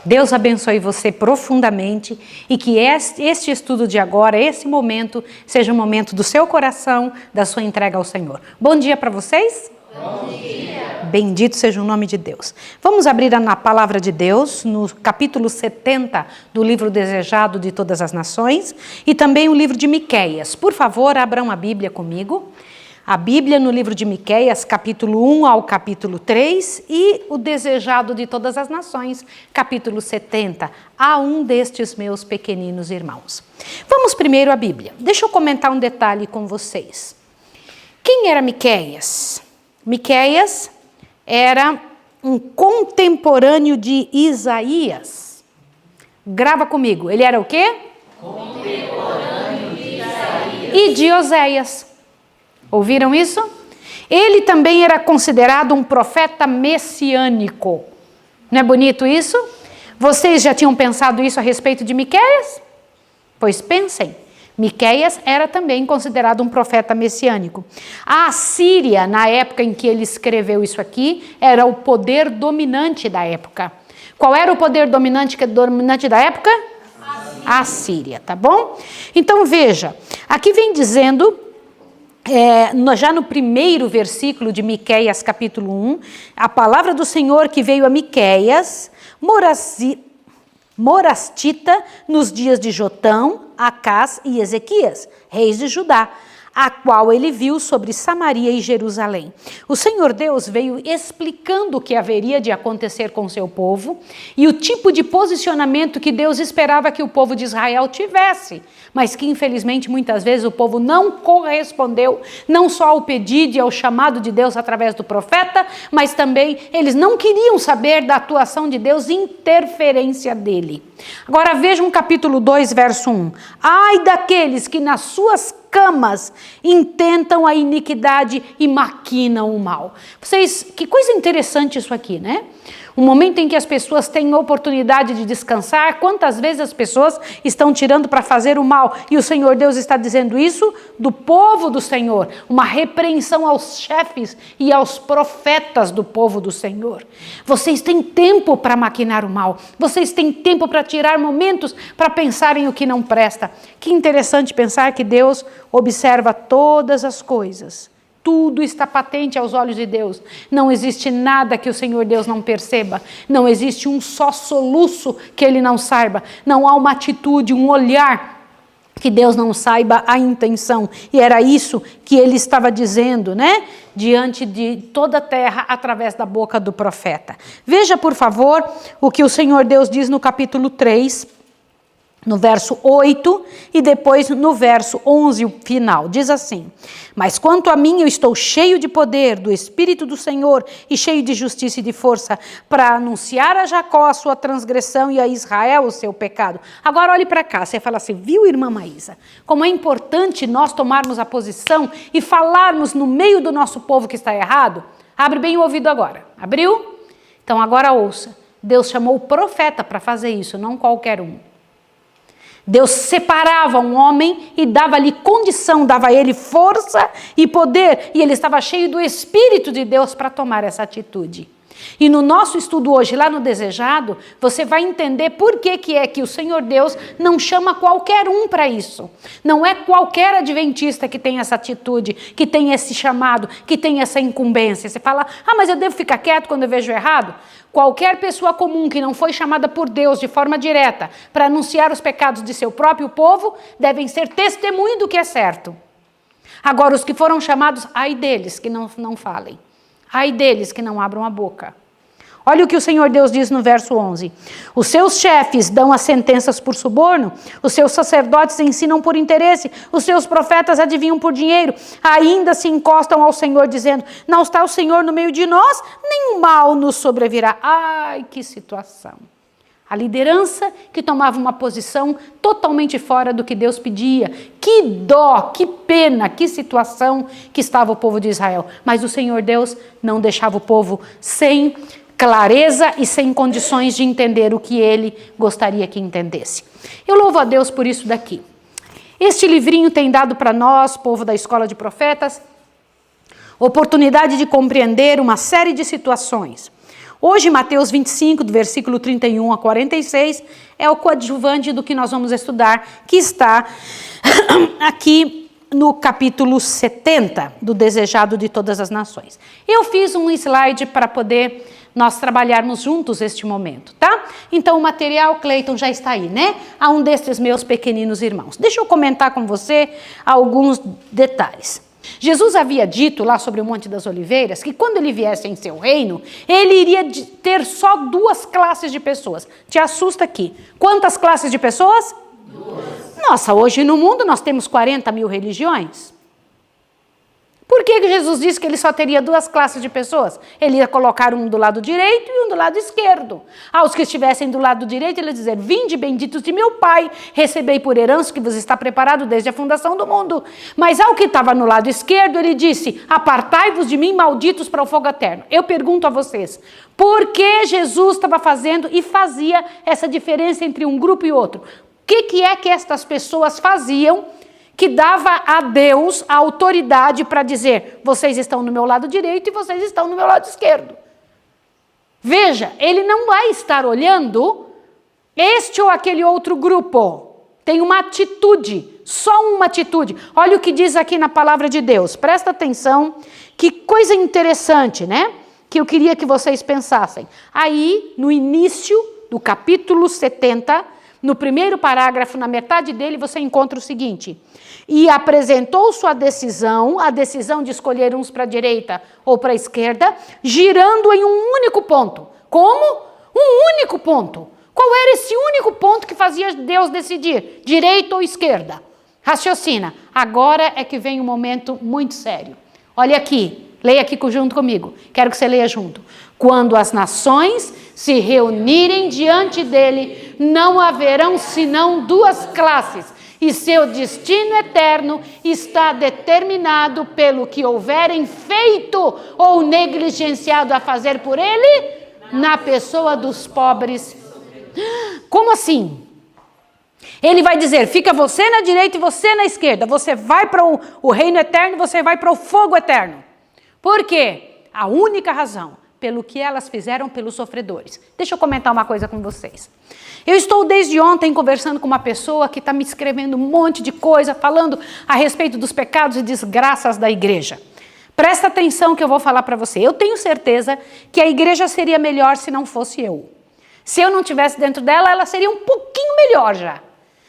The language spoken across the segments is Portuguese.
Deus abençoe você profundamente e que este estudo de agora, esse momento, seja um momento do seu coração, da sua entrega ao Senhor. Bom dia para vocês. Bom dia. Bendito seja o nome de Deus. Vamos abrir na palavra de Deus, no capítulo 70 do livro Desejado de Todas as Nações e também o livro de Miqueias. Por favor, abram a Bíblia comigo. A Bíblia no livro de Miqueias, capítulo 1 ao capítulo 3 e o Desejado de Todas as Nações, capítulo 70, a um destes meus pequeninos irmãos. Vamos primeiro à Bíblia. Deixa eu comentar um detalhe com vocês. Quem era Miqueias? Miqueias era um contemporâneo de Isaías. Grava comigo, ele era o quê? Contemporâneo de Isaías. E de Oséias. Ouviram isso? Ele também era considerado um profeta messiânico. Não é bonito isso? Vocês já tinham pensado isso a respeito de Miqueias? Pois pensem. Miqueias era também considerado um profeta messiânico. A Assíria, na época em que ele escreveu isso aqui, era o poder dominante da época. Qual era o poder dominante da época? A Assíria, tá bom? Então veja, aqui vem dizendo... já no primeiro versículo de Miqueias capítulo 1, a palavra do Senhor que veio a Miqueias, morastita, nos dias de Jotão, Acás e Ezequias, reis de Judá, a qual ele viu sobre Samaria e Jerusalém. O Senhor Deus veio explicando o que haveria de acontecer com o seu povo e o tipo de posicionamento que Deus esperava que o povo de Israel tivesse, mas que infelizmente muitas vezes o povo não correspondeu não só ao pedido e ao chamado de Deus através do profeta, mas também eles não queriam saber da atuação de Deus, interferência dele. Agora vejam capítulo 2, verso 1. Ai daqueles que nas suas camas intentam a iniquidade e maquinam o mal. Vocês, que coisa interessante isso aqui, né? Um momento em que as pessoas têm oportunidade de descansar, quantas vezes as pessoas estão tirando para fazer o mal, e o Senhor Deus está dizendo isso do povo do Senhor, uma repreensão aos chefes e aos profetas do povo do Senhor. Vocês têm tempo para maquinar o mal, vocês têm tempo para tirar momentos para pensar em o que não presta. Que interessante pensar que Deus observa todas as coisas. Tudo está patente aos olhos de Deus. Não existe nada que o Senhor Deus não perceba. Não existe um só soluço que Ele não saiba. Não há uma atitude, um olhar que Deus não saiba a intenção. E era isso que Ele estava dizendo, né? Diante de toda a terra, através da boca do profeta. Veja, por favor, o que o Senhor Deus diz no capítulo 3, no verso 8 e depois no verso 11, o final. Diz assim: mas quanto a mim, eu estou cheio de poder do Espírito do Senhor e cheio de justiça e de força para anunciar a Jacó a sua transgressão e a Israel o seu pecado. Agora olhe para cá, você fala assim, viu, irmã Maísa? Como é importante nós tomarmos a posição e falarmos no meio do nosso povo que está errado? Abre bem o ouvido agora. Abriu? Então agora ouça. Deus chamou o profeta para fazer isso, não qualquer um. Deus separava um homem e dava-lhe condição, dava a ele força e poder, e ele estava cheio do Espírito de Deus para tomar essa atitude. E no nosso estudo hoje, lá no Desejado, você vai entender por que é que o Senhor Deus não chama qualquer um para isso. Não é qualquer adventista que tem essa atitude, que tem esse chamado, que tem essa incumbência. Você fala, mas eu devo ficar quieto quando eu vejo errado? Qualquer pessoa comum que não foi chamada por Deus de forma direta para anunciar os pecados de seu próprio povo, devem ser testemunho do que é certo. Agora, os que foram chamados, ai deles que não falem. Ai deles que não abram a boca. Olha o que o Senhor Deus diz no verso 11. Os seus chefes dão as sentenças por suborno, os seus sacerdotes ensinam por interesse, os seus profetas adivinham por dinheiro, ainda se encostam ao Senhor dizendo, não está o Senhor no meio de nós, nenhum mal nos sobrevirá. Ai, que situação. A liderança que tomava uma posição totalmente fora do que Deus pedia. Que dó, que pena, que situação que estava o povo de Israel. Mas o Senhor Deus não deixava o povo sem clareza e sem condições de entender o que Ele gostaria que entendesse. Eu louvo a Deus por isso daqui. Este livrinho tem dado para nós, povo da Escola de Profetas, oportunidade de compreender uma série de situações. Hoje, Mateus 25, do versículo 31 a 46, é o coadjuvante do que nós vamos estudar, que está aqui no capítulo 70, do Desejado de Todas as Nações. Eu fiz um slide para poder nós trabalharmos juntos este momento, tá? Então, o material, Cleiton, já está aí, né? A um destes meus pequeninos irmãos. Deixa eu comentar com você alguns detalhes. Jesus havia dito lá sobre o Monte das Oliveiras que quando ele viesse em seu reino, ele iria ter só 2 classes de pessoas. Te assusta aqui. Quantas classes de pessoas? 2. Nossa, hoje no mundo nós temos 40 mil religiões. Por que Jesus disse que ele só teria 2 classes de pessoas? Ele ia colocar um do lado direito e um do lado esquerdo. Aos que estivessem do lado direito, ele ia dizer: vinde benditos de meu Pai, recebei por herança que vos está preparado desde a fundação do mundo. Mas ao que estava no lado esquerdo, ele disse: apartai-vos de mim, malditos, para o fogo eterno. Eu pergunto a vocês, por que Jesus estava fazendo e fazia essa diferença entre um grupo e outro? O que é que estas pessoas faziam que dava a Deus a autoridade para dizer: vocês estão no meu lado direito e vocês estão no meu lado esquerdo? Veja, ele não vai estar olhando este ou aquele outro grupo. Tem uma atitude, só uma atitude. Olha o que diz aqui na palavra de Deus. Presta atenção, que coisa interessante, né? Que eu queria que vocês pensassem. Aí, no início do capítulo 70, no primeiro parágrafo, na metade dele, você encontra o seguinte: e apresentou sua decisão, a decisão de escolher uns para a direita ou para a esquerda, girando em um único ponto. Como? Um único ponto. Qual era esse único ponto que fazia Deus decidir? Direita ou esquerda? Raciocina. Agora é que vem um momento muito sério. Olha aqui, leia aqui junto comigo. Quero que você leia junto. Quando as nações se reunirem diante dele, não haverão senão 2 classes, e seu destino eterno está determinado pelo que houverem feito ou negligenciado a fazer por ele, na pessoa dos pobres. Como assim? Ele vai dizer: fica você na direita e você na esquerda, você vai para o reino eterno, você vai para o fogo eterno. Por quê? A única razão: pelo que elas fizeram pelos sofredores. Deixa eu comentar uma coisa com vocês. Eu estou desde ontem conversando com uma pessoa que está me escrevendo um monte de coisa, falando a respeito dos pecados e desgraças da igreja. Presta atenção que eu vou falar para você. Eu tenho certeza que a igreja seria melhor se não fosse eu. Se eu não estivesse dentro dela, ela seria um pouquinho melhor já.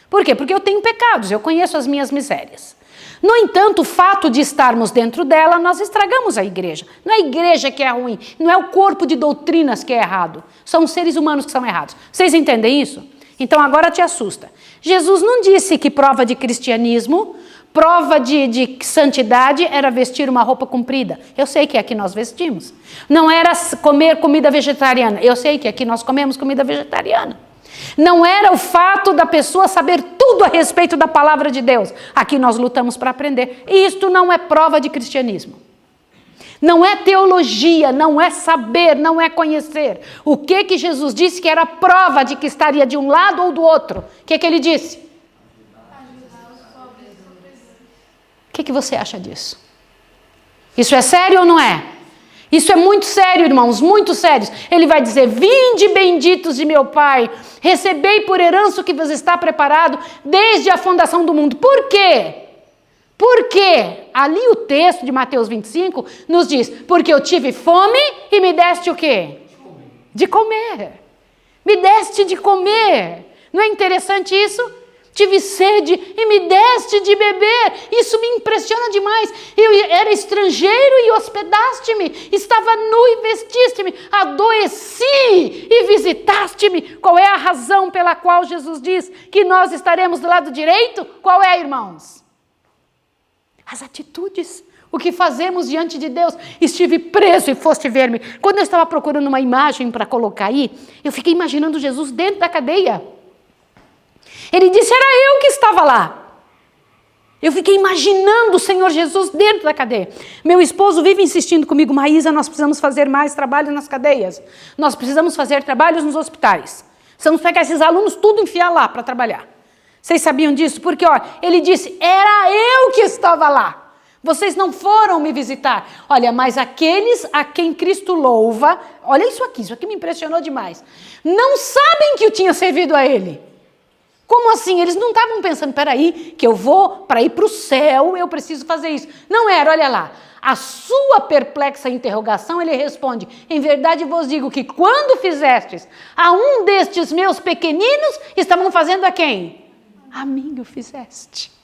Por quê? Porque eu tenho pecados, eu conheço as minhas misérias. No entanto, o fato de estarmos dentro dela, nós estragamos a igreja. Não é a igreja que é ruim, não é o corpo de doutrinas que é errado. São os seres humanos que são errados. Vocês entendem isso? Então agora te assusta. Jesus não disse que prova de cristianismo, prova de santidade era vestir uma roupa comprida. Eu sei que aqui nós vestimos. Não era comer comida vegetariana. Eu sei que aqui nós comemos comida vegetariana. Não era o fato da pessoa saber tudo a respeito da palavra de Deus. Aqui nós lutamos para aprender. E isto não é prova de cristianismo. Não é teologia, não é saber, não é conhecer. O que Jesus disse que era prova de que estaria de um lado ou do outro? O que ele disse? O que você acha disso? Isso é sério ou não é? Isso é muito sério, irmãos, muito sério. Ele vai dizer: vinde benditos de meu Pai, recebei por herança o que vos está preparado desde a fundação do mundo. Por quê? Porque ali o texto de Mateus 25 nos diz: porque eu tive fome e me deste o quê? De comer. Me deste de comer. Não é interessante isso? Tive sede e me deste de beber. Isso me impressiona demais. Eu era estrangeiro e hospedaste-me. Estava nu e vestiste-me. Adoeci e visitaste-me. Qual é a razão pela qual Jesus diz que nós estaremos do lado direito? Qual é, irmãos? As atitudes. O que fazemos diante de Deus. Estive preso e foste ver-me. Quando eu estava procurando uma imagem para colocar aí, eu fiquei imaginando Jesus dentro da cadeia. Ele disse: era eu que estava lá. Eu fiquei imaginando o Senhor Jesus dentro da cadeia. Meu esposo vive insistindo comigo: Maísa, nós precisamos fazer mais trabalho nas cadeias. Nós precisamos fazer trabalhos nos hospitais. Precisamos pegar esses alunos tudo e enfiar lá para trabalhar. Vocês sabiam disso? Porque, ó, ele disse: era eu que estava lá. Vocês não foram me visitar. Olha, mas aqueles a quem Cristo louva, olha isso aqui me impressionou demais. Não sabem que eu tinha servido a ele. Como assim? Eles não estavam pensando, peraí, que eu vou, para ir para o céu, eu preciso fazer isso. Não era, olha lá. A sua perplexa interrogação, ele responde, em verdade vos digo que quando fizestes a um destes meus pequeninos, estavam fazendo a quem? A mim o fizeste.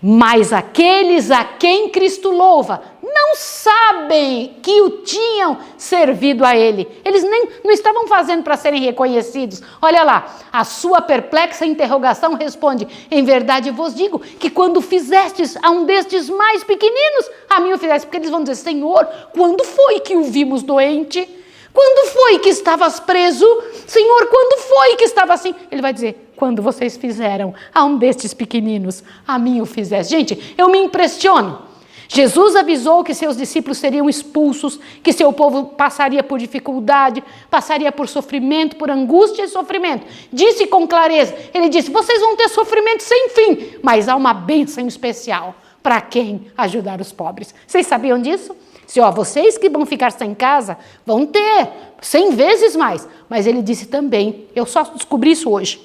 Mas aqueles a quem Cristo louva não sabem que o tinham servido a ele. Eles nem não estavam fazendo para serem reconhecidos. Olha lá, a sua perplexa interrogação responde, em verdade vos digo que quando fizestes a um destes mais pequeninos, a mim o fizeste. Porque eles vão dizer, Senhor, quando foi que o vimos doente? Quando foi que estavas preso? Senhor, quando foi que estava assim? Ele vai dizer, quando vocês fizeram a um destes pequeninos, a mim o fizeste. Gente, eu me impressiono. Jesus avisou que seus discípulos seriam expulsos, que seu povo passaria por dificuldade, passaria por sofrimento, por angústia e sofrimento. Disse com clareza, ele disse, vocês vão ter sofrimento sem fim, mas há uma bênção especial para quem ajudar os pobres. Vocês sabiam disso? Se vocês que vão ficar sem casa, vão ter 100 vezes mais. Mas ele disse também, eu só descobri isso hoje,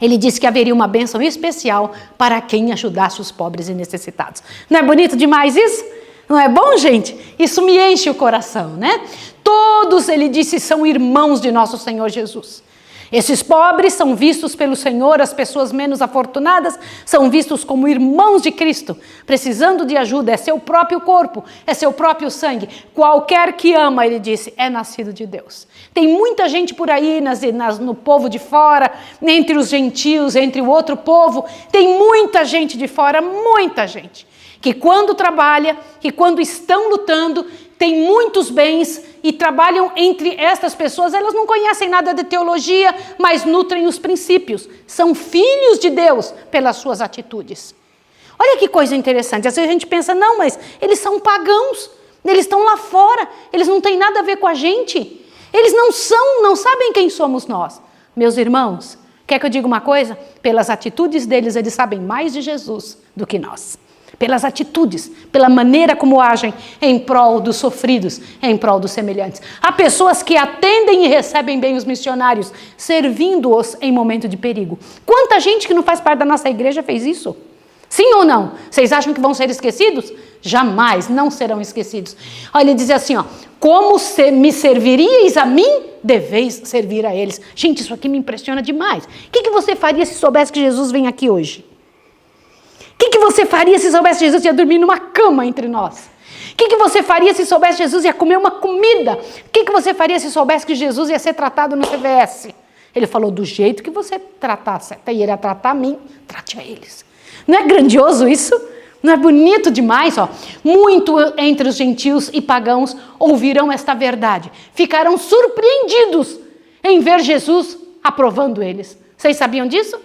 ele disse que haveria uma bênção especial para quem ajudasse os pobres e necessitados. Não é bonito demais isso? Não é bom, gente? Isso me enche o coração, né? Todos, ele disse, são irmãos de nosso Senhor Jesus. Esses pobres são vistos pelo Senhor, as pessoas menos afortunadas são vistos como irmãos de Cristo, precisando de ajuda, é seu próprio corpo, é seu próprio sangue. Qualquer que ama, ele disse, é nascido de Deus. Tem muita gente por aí no povo de fora, entre os gentios, entre o outro povo, tem muita gente de fora, muita gente, que quando trabalha, que quando estão lutando, tem muitos bens e trabalham entre estas pessoas, elas não conhecem nada de teologia, mas nutrem os princípios. São filhos de Deus pelas suas atitudes. Olha que coisa interessante, às vezes a gente pensa, não, mas eles são pagãos, eles estão lá fora, eles não têm nada a ver com a gente. Eles não sabem quem somos nós. Meus irmãos, quer que eu diga uma coisa? Pelas atitudes deles, eles sabem mais de Jesus do que nós. Pelas atitudes, pela maneira como agem em prol dos sofridos, em prol dos semelhantes. Há pessoas que atendem e recebem bem os missionários, servindo-os em momento de perigo. Quanta gente que não faz parte da nossa igreja fez isso? Sim ou não? Vocês acham que vão ser esquecidos? Jamais, não serão esquecidos. Olha, ele diz assim, como me serviríeis a mim, deveis servir a eles. Gente, isso aqui me impressiona demais. O que você faria se soubesse que Jesus vem aqui hoje? O que você faria se soubesse que Jesus ia dormir numa cama entre nós? O que você faria se soubesse que Jesus ia comer uma comida? O que você faria se soubesse que Jesus ia ser tratado no CVS? Ele falou, do jeito que você tratasse, até ele ia tratar a mim, trate a eles. Não é grandioso isso? Não é bonito demais? Muito entre os gentios e pagãos ouvirão esta verdade. Ficarão surpreendidos em ver Jesus aprovando eles. Vocês sabiam disso?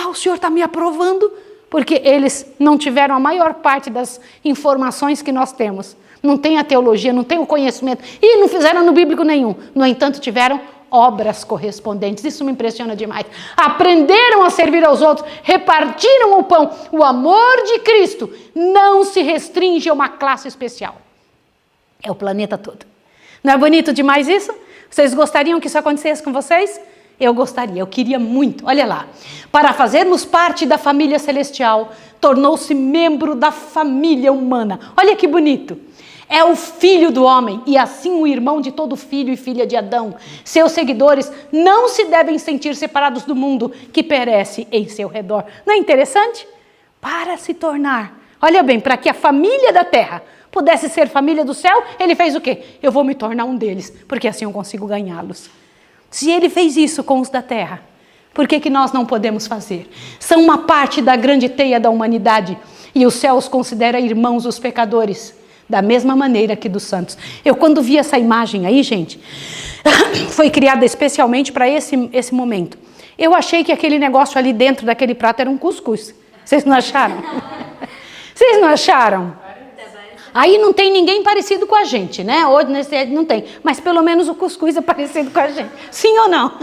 O Senhor está me aprovando. Porque eles não tiveram a maior parte das informações que nós temos. Não tem a teologia, não tem o conhecimento. E não fizeram no bíblico nenhum. No entanto, tiveram obras correspondentes. Isso me impressiona demais. Aprenderam a servir aos outros, repartiram o pão. O amor de Cristo não se restringe a uma classe especial. É o planeta todo. Não é bonito demais isso? Vocês gostariam que isso acontecesse com vocês? Eu gostaria, eu queria muito. Olha lá. Para fazermos parte da família celestial, tornou-se membro da família humana. Olha que bonito. É o filho do homem e assim o irmão de todo filho e filha de Adão. Seus seguidores não se devem sentir separados do mundo que perece em seu redor. Não é interessante? Para se tornar, olha bem, para que a família da terra pudesse ser família do céu, ele fez o quê? Eu vou me tornar um deles, porque assim eu consigo ganhá-los. Se ele fez isso com os da terra, por que nós não podemos fazer? São uma parte da grande teia da humanidade e o céu os considera irmãos dos pecadores, da mesma maneira que dos santos. Eu quando vi essa imagem aí, gente, foi criada especialmente para esse momento. Eu achei que aquele negócio ali dentro daquele prato era um cuscuz. Vocês não acharam? Vocês não acharam? Aí não tem ninguém parecido com a gente, né? Hoje nesse não tem. Mas pelo menos o cuscuz é parecido com a gente. Sim ou não?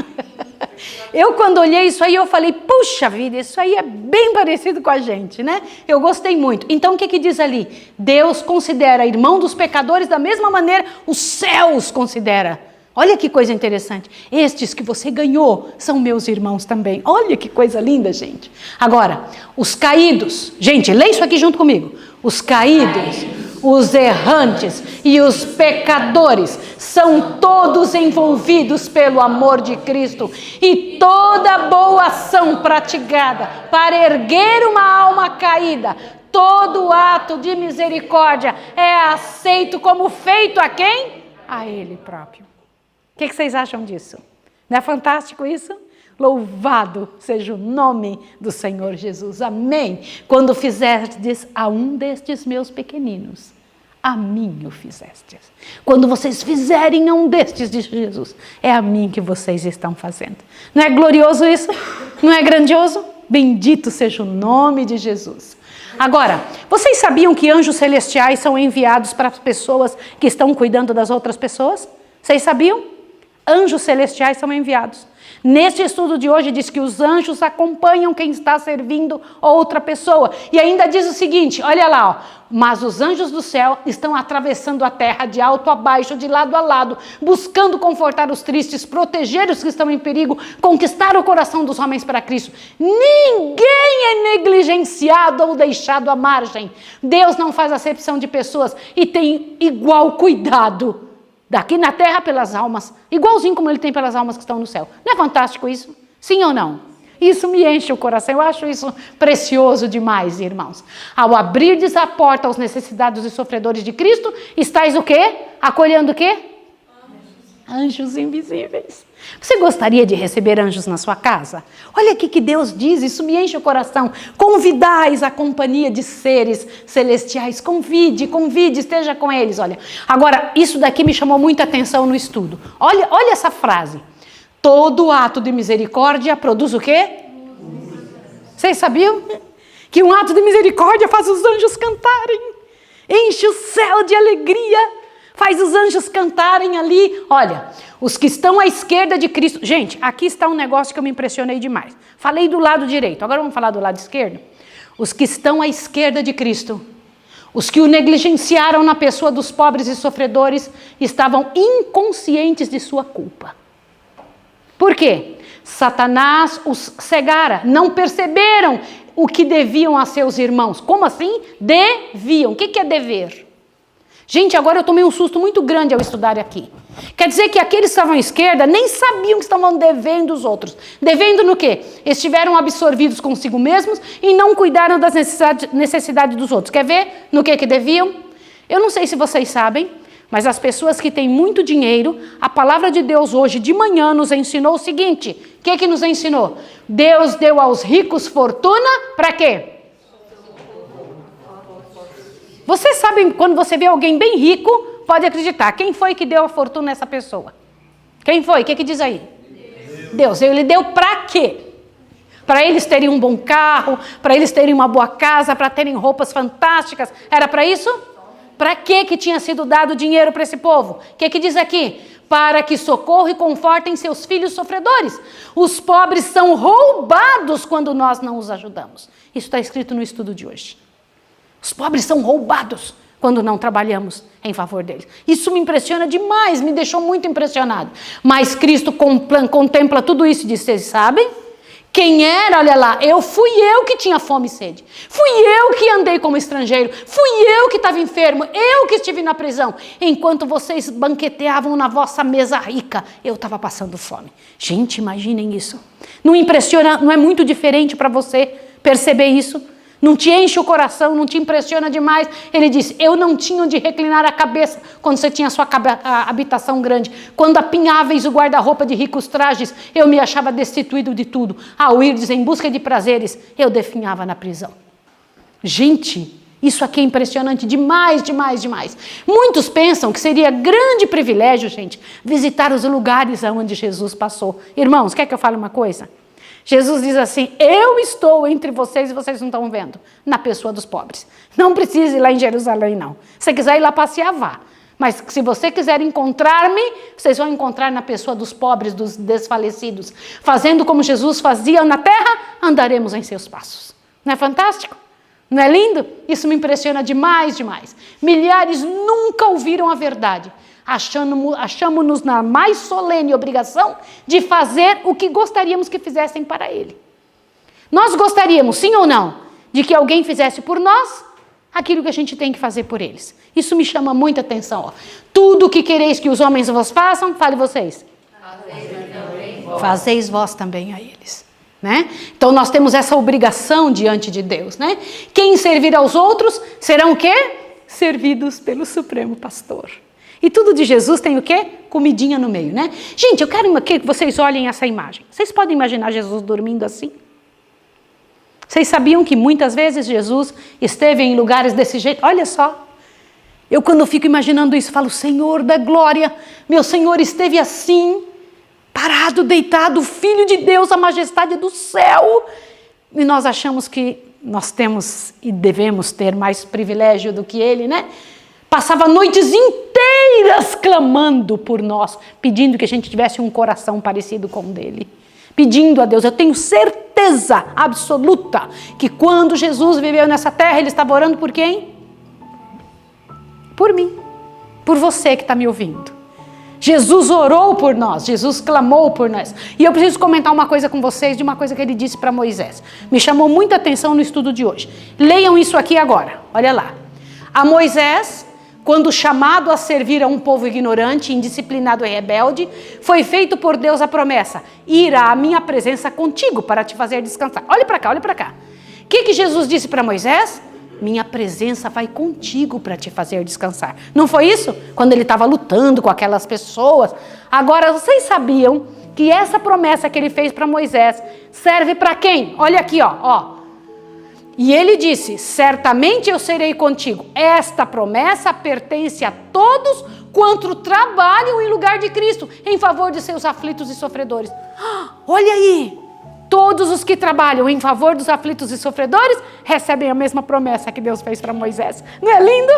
Eu quando olhei isso aí, eu falei, puxa vida, isso aí é bem parecido com a gente, né? Eu gostei muito. Então o que diz ali? Deus considera irmão dos pecadores da mesma maneira os céus considera. Olha que coisa interessante. Estes que você ganhou são meus irmãos também. Olha que coisa linda, gente. Agora, os caídos. Gente, lê isso aqui junto comigo. Os caídos, os errantes e os pecadores são todos envolvidos pelo amor de Cristo. E toda boa ação praticada para erguer uma alma caída, todo ato de misericórdia é aceito como feito a quem? A Ele próprio. O que vocês acham disso? Não é fantástico isso? Louvado seja o nome do Senhor Jesus. Amém. Quando fizestes a um destes meus pequeninos, a mim o fizestes. Quando vocês fizerem a um destes de Jesus, é a mim que vocês estão fazendo. Não é glorioso isso? Não é grandioso? Bendito seja o nome de Jesus. Agora, vocês sabiam que anjos celestiais são enviados para as pessoas que estão cuidando das outras pessoas? Vocês sabiam? Anjos celestiais são enviados. Neste estudo de hoje diz que os anjos acompanham quem está servindo outra pessoa. E ainda diz o seguinte, olha lá, ó, mas os anjos do céu estão atravessando a terra de alto a baixo, de lado a lado, buscando confortar os tristes, proteger os que estão em perigo, conquistar o coração dos homens para Cristo. Ninguém é negligenciado ou deixado à margem. Deus não faz acepção de pessoas e tem igual cuidado daqui na terra pelas almas, igualzinho como ele tem pelas almas que estão no céu. Não é fantástico isso? Sim ou não? Isso me enche o coração, eu acho isso precioso demais, irmãos. Ao abrirdes a porta aos necessitados e sofredores de Cristo, estáis o quê? Acolhendo o quê? Anjos invisíveis. Você gostaria de receber anjos na sua casa? Olha aqui que Deus diz, isso me enche o coração. Convidais a companhia de seres celestiais. Convide, esteja com eles. Olha, agora, isso daqui me chamou muita atenção no estudo. Olha essa frase. Todo ato de misericórdia produz o quê? Vocês sabiam? Que um ato de misericórdia faz os anjos cantarem. Enche o céu de alegria. Faz os anjos cantarem ali. Olha, os que estão à esquerda de Cristo. Gente, aqui está um negócio que eu me impressionei demais. Falei do lado direito, agora vamos falar do lado esquerdo. Os que estão à esquerda de Cristo, os que o negligenciaram na pessoa dos pobres e sofredores, estavam inconscientes de sua culpa. Por quê? Satanás os cegara, não perceberam o que deviam a seus irmãos. Como assim? Deviam. O que é dever? Gente, agora eu tomei um susto muito grande ao estudar aqui. Quer dizer que aqueles que estavam à esquerda nem sabiam que estavam devendo os outros. Devendo no quê? Estiveram absorvidos consigo mesmos e não cuidaram das necessidades dos outros. Quer ver no que deviam? Eu não sei se vocês sabem, mas as pessoas que têm muito dinheiro, a palavra de Deus hoje de manhã nos ensinou o seguinte. O que nos ensinou? Deus deu aos ricos fortuna para quê? Você sabe, quando você vê alguém bem rico, pode acreditar. Quem foi que deu a fortuna a essa pessoa? Quem foi? O que diz aí? Deus. Ele deu para quê? Para eles terem um bom carro, para eles terem uma boa casa, para terem roupas fantásticas. Era para isso? Para que tinha sido dado dinheiro para esse povo? O que diz aqui? Para que socorro e confortem seus filhos sofredores. Os pobres são roubados quando nós não os ajudamos. Isso está escrito no estudo de hoje. Os pobres são roubados quando não trabalhamos em favor deles. Isso me impressiona demais, me deixou muito impressionado. Mas Cristo contempla tudo isso e diz, vocês sabem? Quem era, olha lá, fui eu que tinha fome e sede. Fui eu que andei como estrangeiro. Fui eu que estava enfermo. Eu que estive na prisão. Enquanto vocês banqueteavam na vossa mesa rica, eu estava passando fome. Gente, imaginem isso. Não impressiona, não é muito diferente para você perceber isso? Não te enche o coração, não te impressiona demais. Ele diz, eu não tinha onde reclinar a cabeça quando você tinha a sua habitação grande. Quando apinháveis o guarda-roupa de ricos trajes, eu me achava destituído de tudo. Ao irdes em busca de prazeres, eu definhava na prisão. Gente, isso aqui é impressionante demais, demais, demais. Muitos pensam que seria grande privilégio, gente, visitar os lugares onde Jesus passou. Irmãos, quer que eu fale uma coisa? Jesus diz assim, eu estou entre vocês e vocês não estão vendo, na pessoa dos pobres. Não precisa ir lá em Jerusalém, não. Se você quiser ir lá passear, vá. Mas se você quiser encontrar-me, vocês vão encontrar na pessoa dos pobres, dos desfalecidos. Fazendo como Jesus fazia na terra, andaremos em seus passos. Não é fantástico? Não é lindo? Isso me impressiona demais, demais. Milhares nunca ouviram a verdade. Achamos-nos na mais solene obrigação de fazer o que gostaríamos que fizessem para Ele. Nós gostaríamos, sim ou não, de que alguém fizesse por nós aquilo que a gente tem que fazer por eles. Isso me chama muita atenção. Ó. Tudo o que quereis que os homens vos façam, fale vocês. Fazeis vós também a eles. Né? Então nós temos essa obrigação diante de Deus. Né? Quem servir aos outros serão o quê? Servidos pelo Supremo Pastor. E tudo de Jesus tem o quê? Comidinha no meio. Né? Gente, eu quero que vocês olhem essa imagem. Vocês podem imaginar Jesus dormindo assim? Vocês sabiam que muitas vezes Jesus esteve em lugares desse jeito? Olha só. Eu quando fico imaginando isso, falo, Senhor da glória, meu Senhor esteve assim, parado, deitado, Filho de Deus, a majestade do céu. E nós achamos que nós temos e devemos ter mais privilégio do que Ele, né? Passava noites inteiras clamando por nós, pedindo que a gente tivesse um coração parecido com o dele. Pedindo a Deus, eu tenho certeza absoluta que quando Jesus viveu nessa terra, Ele estava orando por quem? Por mim, por você que está me ouvindo. Jesus orou por nós, Jesus clamou por nós. E eu preciso comentar uma coisa com vocês, de uma coisa que Ele disse para Moisés. Me chamou muita atenção no estudo de hoje. Leiam isso aqui agora, olha lá. A Moisés, quando chamado a servir a um povo ignorante, indisciplinado e rebelde, foi feito por Deus a promessa: irá à minha presença contigo para te fazer descansar. Olha para cá, olha para cá. O que Jesus disse para Moisés? Minha presença vai contigo para te fazer descansar. Não foi isso? Quando ele estava lutando com aquelas pessoas. Agora, vocês sabiam que essa promessa que ele fez para Moisés serve para quem? Olha aqui, ó. E ele disse, certamente eu serei contigo. Esta promessa pertence a todos quanto trabalham em lugar de Cristo, em favor de seus aflitos e sofredores. Olha aí, todos os que trabalham em favor dos aflitos e sofredores recebem a mesma promessa que Deus fez para Moisés. Não é lindo?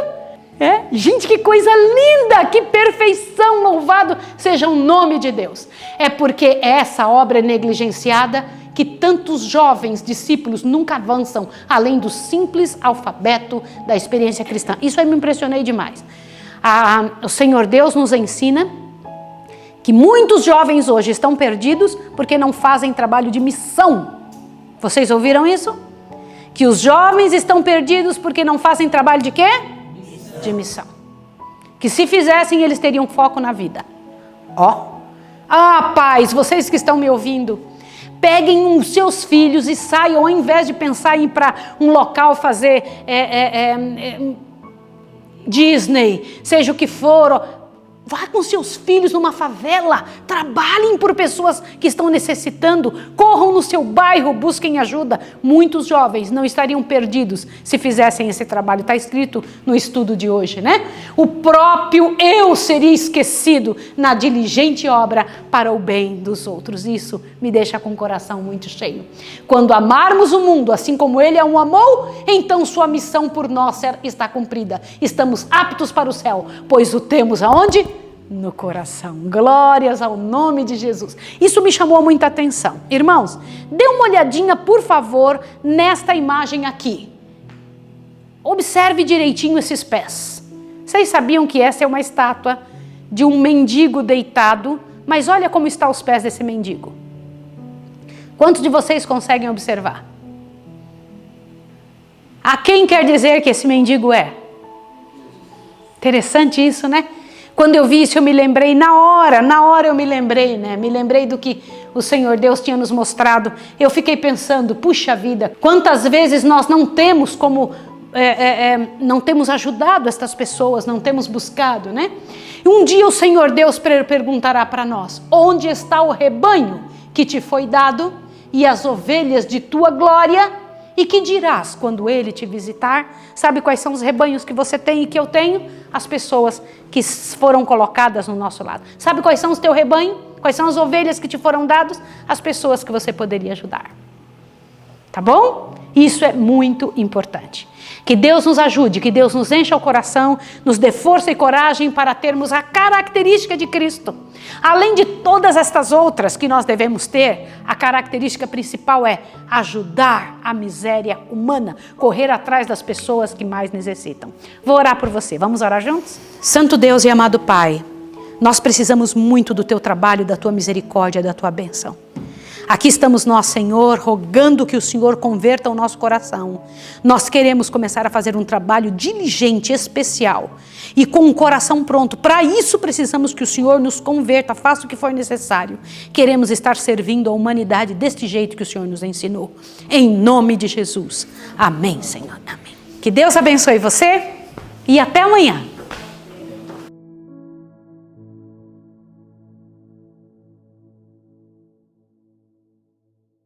É? Gente, que coisa linda, que perfeição, louvado seja o nome de Deus. É porque essa obra é negligenciada que tantos jovens discípulos nunca avançam além do simples alfabeto da experiência cristã. Isso aí me impressionei demais. O Senhor Deus nos ensina que muitos jovens hoje estão perdidos porque não fazem trabalho de missão. Vocês ouviram isso? Que os jovens estão perdidos porque não fazem trabalho de quê? De missão. Que se fizessem, eles teriam foco na vida. Pais, vocês que estão me ouvindo, peguem os seus filhos e saiam, ao invés de pensar em ir para um local fazer Disney, seja o que for, vá com seus filhos numa favela, trabalhem por pessoas que estão necessitando, corram no seu bairro, busquem ajuda. Muitos jovens não estariam perdidos se fizessem esse trabalho, está escrito no estudo de hoje, né? O próprio eu seria esquecido na diligente obra para o bem dos outros. Isso me deixa com o coração muito cheio. Quando amarmos o mundo assim como Ele o amou, então sua missão por nós está cumprida. Estamos aptos para o céu, pois o temos aonde? No coração. Glórias ao nome de Jesus. Isso me chamou muita atenção. Irmãos, dê uma olhadinha, por favor, nesta imagem aqui. Observe direitinho esses pés. Vocês sabiam que essa é uma estátua de um mendigo deitado, mas olha como estão os pés desse mendigo. Quantos de vocês conseguem observar? A quem quer dizer que esse mendigo é? Interessante isso, né? Quando eu vi isso, eu me lembrei, na hora eu me lembrei, né? Me lembrei do que o Senhor Deus tinha nos mostrado. Eu fiquei pensando, puxa vida, quantas vezes nós não temos não temos ajudado estas pessoas, não temos buscado, né? E um dia o Senhor Deus perguntará para nós, onde está o rebanho que te foi dado e as ovelhas de tua glória? E que dirás quando Ele te visitar? Sabe quais são os rebanhos que você tem e que eu tenho? As pessoas que foram colocadas no nosso lado. Sabe quais são os teus rebanhos? Quais são as ovelhas que te foram dadas? As pessoas que você poderia ajudar. Tá bom? Isso é muito importante. Que Deus nos ajude, que Deus nos encha o coração, nos dê força e coragem para termos a característica de Cristo. Além de todas estas outras que nós devemos ter, a característica principal é ajudar a miséria humana, correr atrás das pessoas que mais necessitam. Vou orar por você, vamos orar juntos? Santo Deus e amado Pai, nós precisamos muito do Teu trabalho, da Tua misericórdia, da Tua bênção. Aqui estamos nós, Senhor, rogando que o Senhor converta o nosso coração. Nós queremos começar a fazer um trabalho diligente, especial e com o coração pronto. Para isso precisamos que o Senhor nos converta, faça o que for necessário. Queremos estar servindo a humanidade deste jeito que o Senhor nos ensinou. Em nome de Jesus. Amém, Senhor. Amém. Que Deus abençoe você e até amanhã.